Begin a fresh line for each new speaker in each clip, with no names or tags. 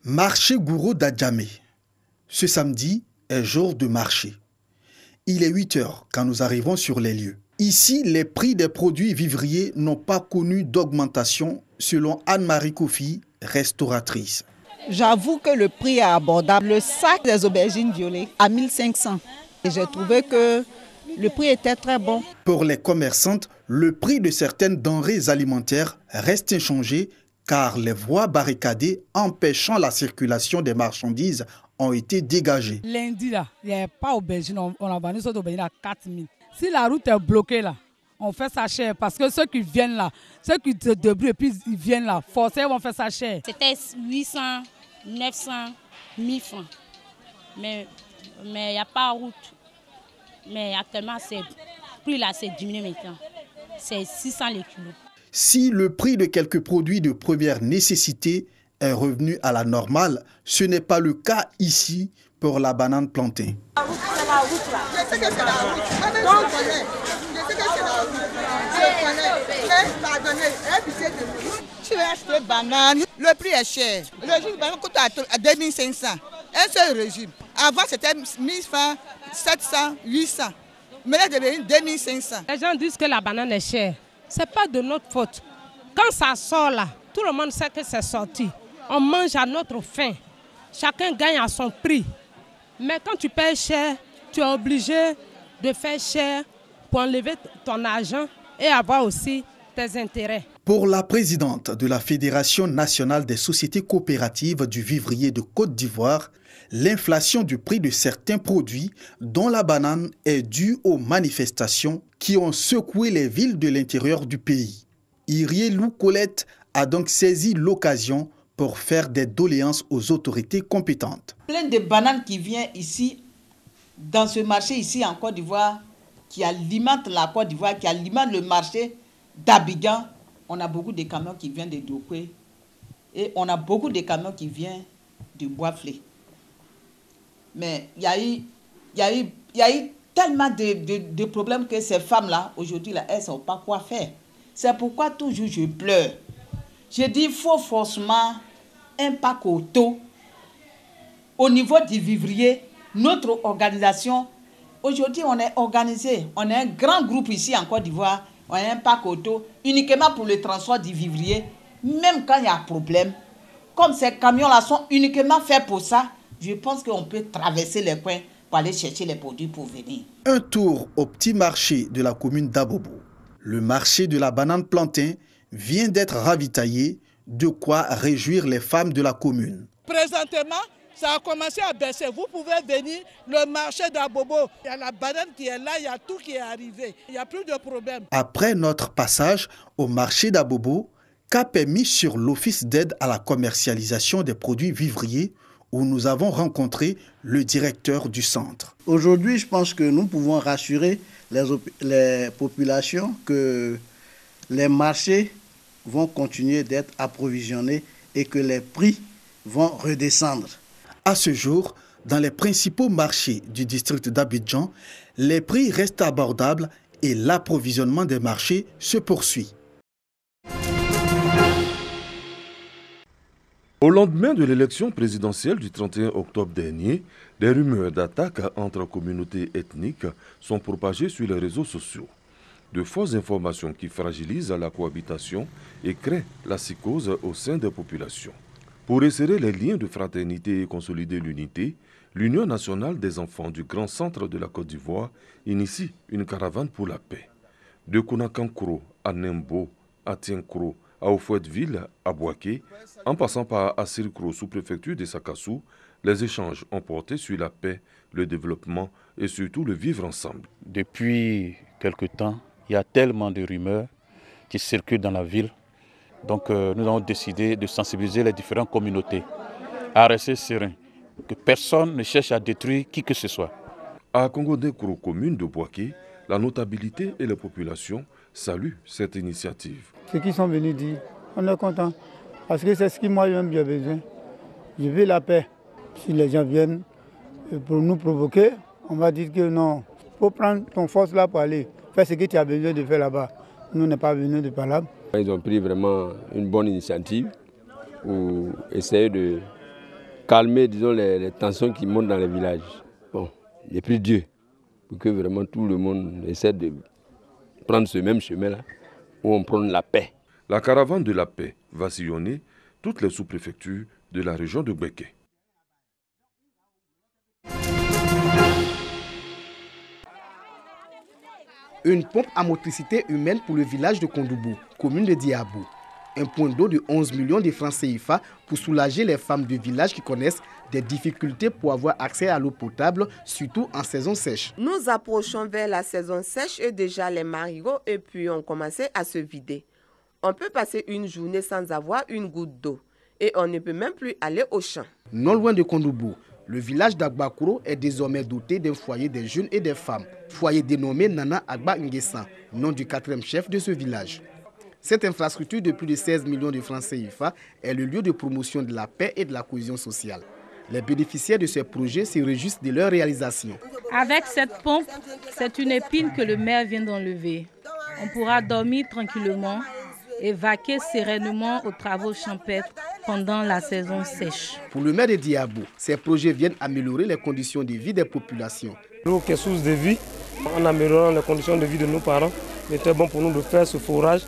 Marché Gourou d'Adjamé. Ce samedi est jour de marché. Il est 8 heures quand nous arrivons sur les lieux. Ici, les prix des produits vivriers n'ont pas connu d'augmentation selon Anne-Marie Kofi, restauratrice.
J'avoue que le prix est abordable. Le sac des aubergines violées à 1500. Et j'ai trouvé que le prix était très bon.
Pour les commerçantes, le prix de certaines denrées alimentaires reste inchangé car les voies barricadées empêchant la circulation des marchandises ont été dégagées.
Lundi, là, il n'y a pas aubergine. On a vendu cette aubergine à 4 000. Si la route est bloquée, là, on fait ça cher parce que ceux qui viennent là, ceux qui se débrouillent et puis ils viennent là, forcément, on fait ça cher.
C'était 800, 900, 1000 francs. Mais il n'y a pas route. Mais actuellement, le prix là, c'est diminué maintenant. C'est 600 les kilos.
Si le prix de quelques produits de première nécessité est revenu à la normale, ce n'est pas le cas ici pour la banane plantain.
La route, c'est la route là. Je sais que c'est la route. Donc, je sais que c'est la route. Je connais. Mais pardonnez, tu veux acheter banane. Le prix est cher. Le régime de banane coûte à 2500. Un seul régime. Avant, c'était 1000 francs, 700, 800. Mais là, c'est devenu 2500.
Les gens disent que la banane est chère. Ce n'est pas de notre faute. Quand ça sort là, tout le monde sait que c'est sorti. On mange à notre faim. Chacun gagne à son prix. Mais quand tu payes cher, tu es obligé de faire cher pour enlever ton argent et avoir aussi tes intérêts.
Pour la présidente de la Fédération nationale des sociétés coopératives du vivrier de Côte d'Ivoire, l'inflation du prix de certains produits, dont la banane, est due aux manifestations qui ont secoué les villes de l'intérieur du pays. Irielou Colette a donc saisi l'occasion pour faire des doléances aux autorités compétentes.
Plein de bananes qui viennent ici, dans ce marché ici en Côte d'Ivoire, qui alimente la Côte d'Ivoire, qui alimente le marché d'Abidjan. On a beaucoup de camions qui viennent de Doukwé et on a beaucoup de camions qui viennent de Bois-Flé. Mais il y a eu tellement de problèmes que ces femmes-là, aujourd'hui, elles ne savent pas quoi faire. C'est pourquoi toujours je pleure. Je dis qu'il faut forcément un pack auto au niveau du vivrier, notre organisation. Aujourd'hui, on est organisé. On est un grand groupe ici en Côte d'Ivoire. On a un pack auto uniquement pour le transport du vivrier. Même quand il y a un problème, comme ces camions-là sont uniquement faits pour ça, je pense qu'on peut traverser les coins pour aller chercher les produits pour venir.
Un tour au petit marché de la commune d'Abobo. Le marché de la banane plantain vient d'être ravitaillé, de quoi réjouir les femmes de la commune.
Présentement, ça a commencé à baisser. Vous pouvez venir, le marché d'Abobo, il y a la banane qui est là, il y a tout qui est arrivé. Il n'y a plus de problème.
Après notre passage au marché d'Abobo, cap est mis sur l'Office d'aide à la commercialisation des produits vivriers où nous avons rencontré le directeur du centre.
Aujourd'hui, je pense que nous pouvons rassurer les populations que les marchés vont continuer d'être approvisionnés et que les prix vont redescendre.
À ce jour, dans les principaux marchés du district d'Abidjan, les prix restent abordables et l'approvisionnement des marchés se poursuit.
Au lendemain de l'élection présidentielle du 31 octobre dernier, des rumeurs d'attaques entre communautés ethniques sont propagées sur les réseaux sociaux. De fausses informations qui fragilisent la cohabitation et créent la psychose au sein des populations. Pour resserrer les liens de fraternité et consolider l'unité, l'Union nationale des enfants du Grand Centre de la Côte d'Ivoire initie une caravane pour la paix. De Konakankro à Nembo, à Tienkro, à Oufouetteville, à Boaké, en passant par Assirikro, sous-préfecture de Sakassou, les échanges ont porté sur la paix, le développement et surtout le vivre ensemble.
Depuis quelque temps, il y a tellement de rumeurs qui circulent dans la ville. Donc nous avons décidé de sensibiliser les différentes communautés à rester sereins, que personne ne cherche à détruire qui que ce soit.
À Kongo-Dekro, commune de Boaké, la notabilité et la population saluent cette initiative.
Ceux qui sont venus dire, on est content, parce que c'est ce que moi-même j'ai besoin. Je veux la paix. Si les gens viennent pour nous provoquer, on va dire que non, il faut prendre ton force là pour aller faire ce que tu as besoin de faire là-bas. Nous n'est pas venus de par là.
Ils ont pris vraiment une bonne initiative pour essayer de calmer, disons, les tensions qui montent dans les villages. Bon, j'ai pris Dieu pour que vraiment tout le monde essaie de prendre ce même chemin-là, où on prône la paix.
La caravane de la paix va sillonner toutes les sous-préfectures de la région de Gbeke.
Une pompe à motricité humaine pour le village de Kondoubou, commune de Diabou. Un point d'eau de 11 millions de francs CFA pour soulager les femmes du village qui connaissent des difficultés pour avoir accès à l'eau potable, surtout en saison sèche.
Nous approchons vers la saison sèche et déjà les marigots et puis ont commencé à se vider. On peut passer une journée sans avoir une goutte d'eau et on ne peut même plus aller au champ.
Non loin de Kondoubou, le village d'Agbakoro est désormais doté d'un foyer des jeunes et des femmes. Foyer dénommé Nana Agba Nguessan, nom du 4e chef de ce village. Cette infrastructure de plus de 16 millions de francs CFA est le lieu de promotion de la paix et de la cohésion sociale. Les bénéficiaires de ce projet se réjouissent de leur réalisation.
Avec cette pompe, c'est une épine que le maire vient d'enlever. On pourra dormir tranquillement et vaquer sereinement aux travaux champêtres pendant la saison sèche.
Pour le maire de Diabou, ces projets viennent améliorer les conditions de vie des populations.
L'eau qui est source de vie, en améliorant les conditions de vie de nos parents, il était bon pour nous de faire ce forage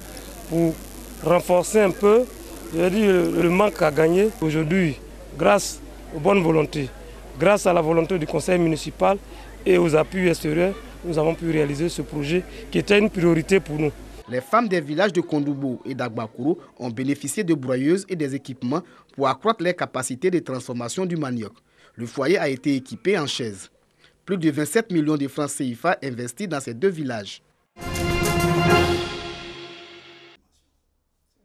pour renforcer un peu le manque à gagner. Aujourd'hui, grâce aux bonnes volontés, grâce à la volonté du conseil municipal et aux appuis extérieurs, nous avons pu réaliser ce projet qui était une priorité pour nous.
Les femmes des villages de Kondoubou et d'Agbakoro ont bénéficié de broyeuses et des équipements pour accroître les capacités de transformation du manioc. Le foyer a été équipé en chaises. Plus de 27 millions de francs CFA investis dans ces deux villages.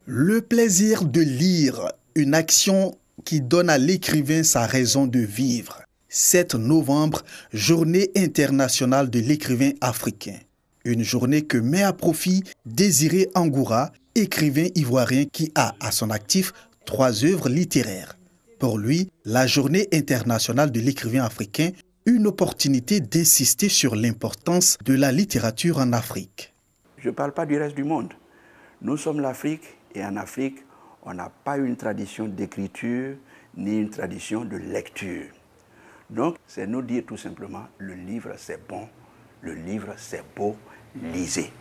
Le plaisir de lire, une action qui donne à l'écrivain sa raison de vivre. 7 novembre, journée internationale de l'écrivain africain. Une journée que met à profit Désiré Angoura, écrivain ivoirien qui a à son actif 3 œuvres littéraires. Pour lui, la journée internationale de l'écrivain africain, une opportunité d'insister sur l'importance de la littérature en Afrique.
Je ne parle pas du reste du monde. Nous sommes l'Afrique et en Afrique, on n'a pas une tradition d'écriture ni une tradition de lecture. Donc, c'est nous dire tout simplement, le livre c'est bon, le livre c'est beau, lisez.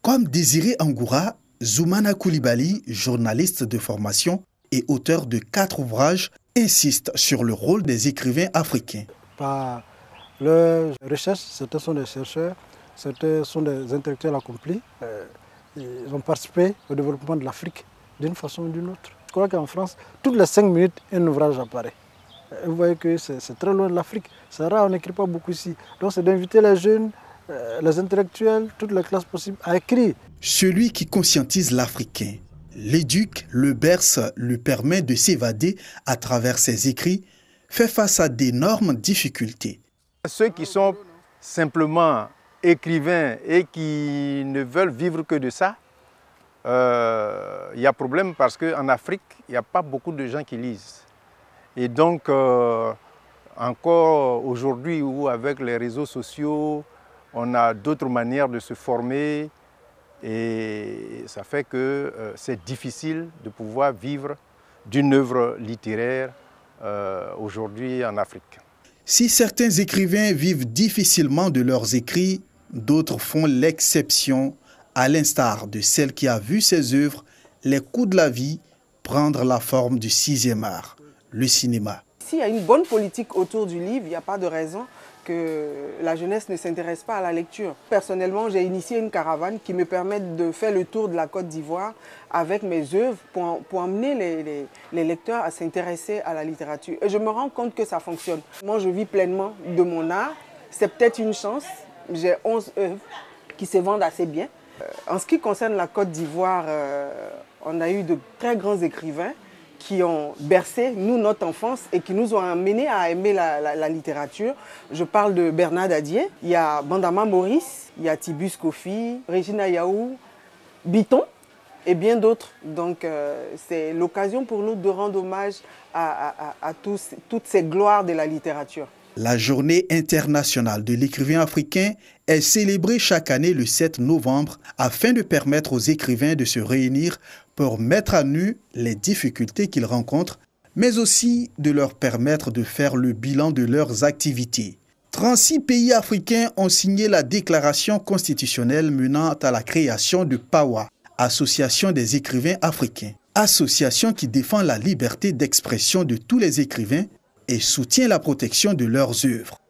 Comme Désiré Angoura, Zoumana Koulibaly, journaliste de formation et auteur de 4 ouvrages, insiste sur le rôle des écrivains africains.
Par leurs recherches, certains sont des chercheurs, certains sont des intellectuels accomplis. Ils ont participé au développement de l'Afrique d'une façon ou d'une autre. Je crois qu'en France, toutes les 5 minutes, un ouvrage apparaît. Vous voyez que c'est très loin de l'Afrique. C'est rare, on n'écrit pas beaucoup ici. Donc c'est d'inviter les jeunes, les intellectuels, toutes les classes possibles à écrire.
Celui qui conscientise l'Africain, l'éduque, le berce, lui permet de s'évader à travers ses écrits, fait face à d'énormes difficultés.
Ceux qui sont simplement écrivains et qui ne veulent vivre que de ça, il y a problème parce qu'en Afrique, il n'y a pas beaucoup de gens qui lisent. Et donc, encore aujourd'hui où avec les réseaux sociaux, on a d'autres manières de se former et ça fait que c'est difficile de pouvoir vivre d'une œuvre littéraire aujourd'hui en Afrique.
Si certains écrivains vivent difficilement de leurs écrits, d'autres font l'exception, à l'instar de celle qui a vu ses œuvres, les coups de la vie, prendre la forme du 6e art, le cinéma.
S'il y a une bonne politique autour du livre, il n'y a pas de raison que la jeunesse ne s'intéresse pas à la lecture. Personnellement, j'ai initié une caravane qui me permet de faire le tour de la Côte d'Ivoire avec mes œuvres pour amener les lecteurs à s'intéresser à la littérature. Et je me rends compte que ça fonctionne. Moi, je vis pleinement de mon art. C'est peut-être une chance. J'ai 11 œuvres qui se vendent assez bien. En ce qui concerne la Côte d'Ivoire, on a eu de très grands écrivains qui ont bercé, nous, notre enfance et qui nous ont amenés à aimer la littérature. Je parle de Bernard Dadier, il y a Bandama Maurice, il y a Tibus Kofi, Regina Yaou, Biton et bien d'autres. Donc c'est l'occasion pour nous de rendre hommage à toutes ces gloires de la littérature.
La journée internationale de l'écrivain africain est célébrée chaque année le 7 novembre afin de permettre aux écrivains de se réunir pour mettre à nu les difficultés qu'ils rencontrent mais aussi de leur permettre de faire le bilan de leurs activités. 36 pays africains ont signé la déclaration constitutionnelle menant à la création de PAWA, Association des écrivains africains, association qui défend la liberté d'expression de tous les écrivains et soutient la protection de leurs œuvres.